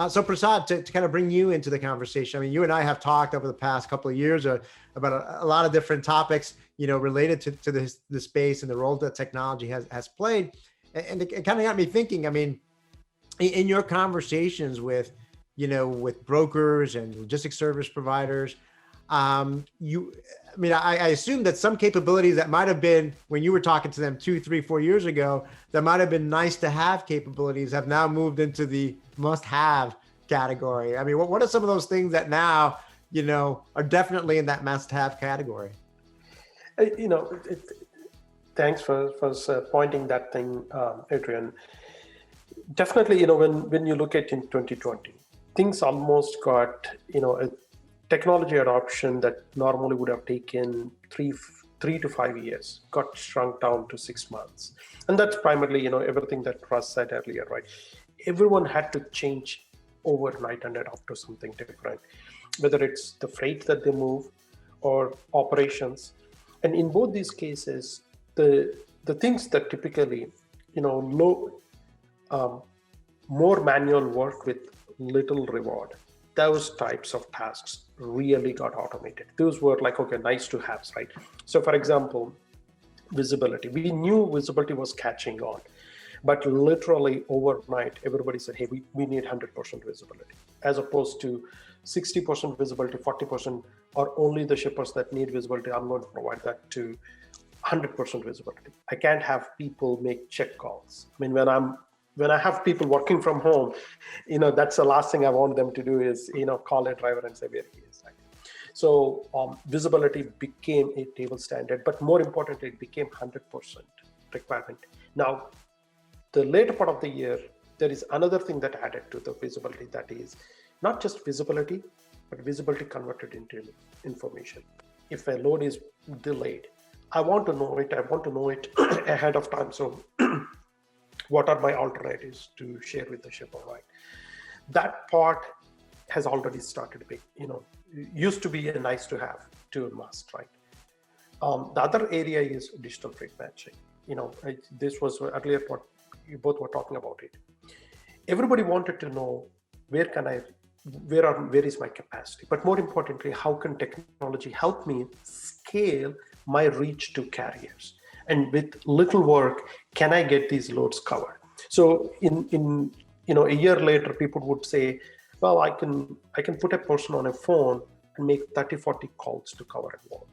So Prasad, to kind of bring you into the conversation, I mean, you and I have talked over the past couple of years about a lot of different topics, related to the space and the role that technology has played. And it kind of got me thinking, I mean, in your conversations with brokers and logistics service providers, I assume that some capabilities that might have been, when you were talking to them 2, 3, 4 years ago, that might have been nice to have capabilities have now moved into the must have category. I mean, what are some of those things that now, are definitely in that must have category? Thanks for pointing that thing, Adrian. Definitely, when you look at in 2020, things almost got, a technology adoption that normally would have taken 3 to 5 years got shrunk down to 6 months. And that's primarily, everything that Russ said earlier, right? Everyone had to change overnight and adapt to something different, whether it's the freight that they move or operations. And in both these cases, the things that typically, more manual work with little reward, those types of tasks really got automated. Those were like, okay, nice to have, right? So for example, visibility. We knew visibility was catching on, but literally overnight, everybody said, hey, we need 100% visibility, as opposed to 60% visibility, 40%, or only the shippers that need visibility. I'm going to provide that to 100% visibility. I can't have people make check calls. I mean, when I have people working from home, that's the last thing I want them to do is, call a driver and say where he is. Right? So visibility became a table standard, but more importantly, it became 100% requirement. Now, the later part of the year, there is another thing that added to the visibility, that is not just visibility, but visibility converted into information. If a load is delayed, I want to know it. I want to know it ahead of time. So what are my alternatives to share with the shipper, right? That part has already started being, used to be a nice to have to a must, right? The other area is digital freight matching. This was earlier what you both were talking about it. Everybody wanted to know where is my capacity? But more importantly, how can technology help me scale my reach to carriers? And with little work, can I get these loads covered? So in a year later, people would say, well, I can put a person on a phone and make 30, 40 calls to cover a load.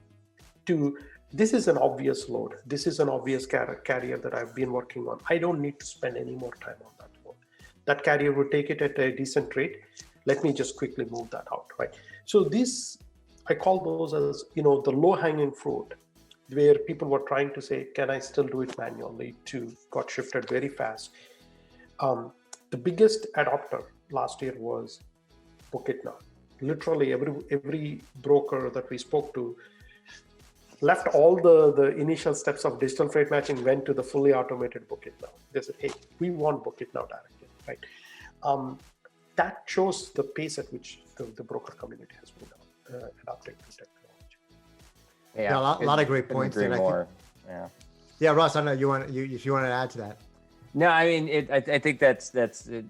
This is an obvious load. This is an obvious carrier that I've been working on. I don't need to spend any more time on that load. That carrier would take it at a decent rate. Let me just quickly move that out, right? So this, I call those as, the low-hanging fruit, where people were trying to say, can I still do it manually, got shifted very fast. The biggest adopter last year was book it now. Literally every broker that we spoke to left all the initial steps of digital freight matching, went to the fully automated book it now. They said, hey, we want book it now directly, right? That shows the pace at which the broker community has been adopting to technology. Yeah, a lot of great points. Agree more. Yeah, Russ, I know if you want to add to that. No, I mean, I think that's a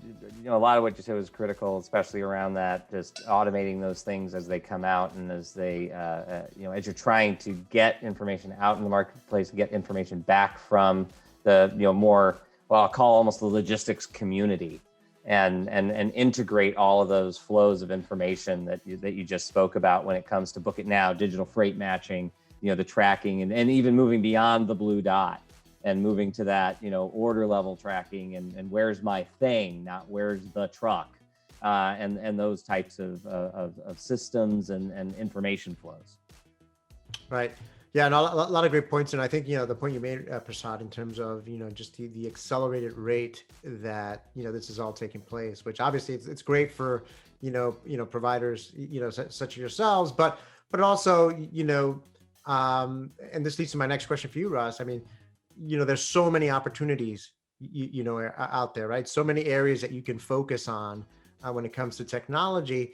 lot of what you said was critical, especially around that, just automating those things as they come out and as they, as you're trying to get information out in the marketplace, get information back from the, more, well, I'll call almost the logistics community, and integrate all of those flows of information that you just spoke about when it comes to Book It Now, digital freight matching, the tracking, and even moving beyond the blue dot. And moving to that, order level tracking and where's my thing, not where's the truck, and those types of systems and information flows. Right. Yeah, and a lot of great points. And I think, the point you made, Prasad, in terms of, just the accelerated rate that, this is all taking place, which obviously it's great for, providers, such as yourselves, but also, and this leads to my next question for you, Russ. I mean, there's so many opportunities, out there, right? So many areas that you can focus on when it comes to technology.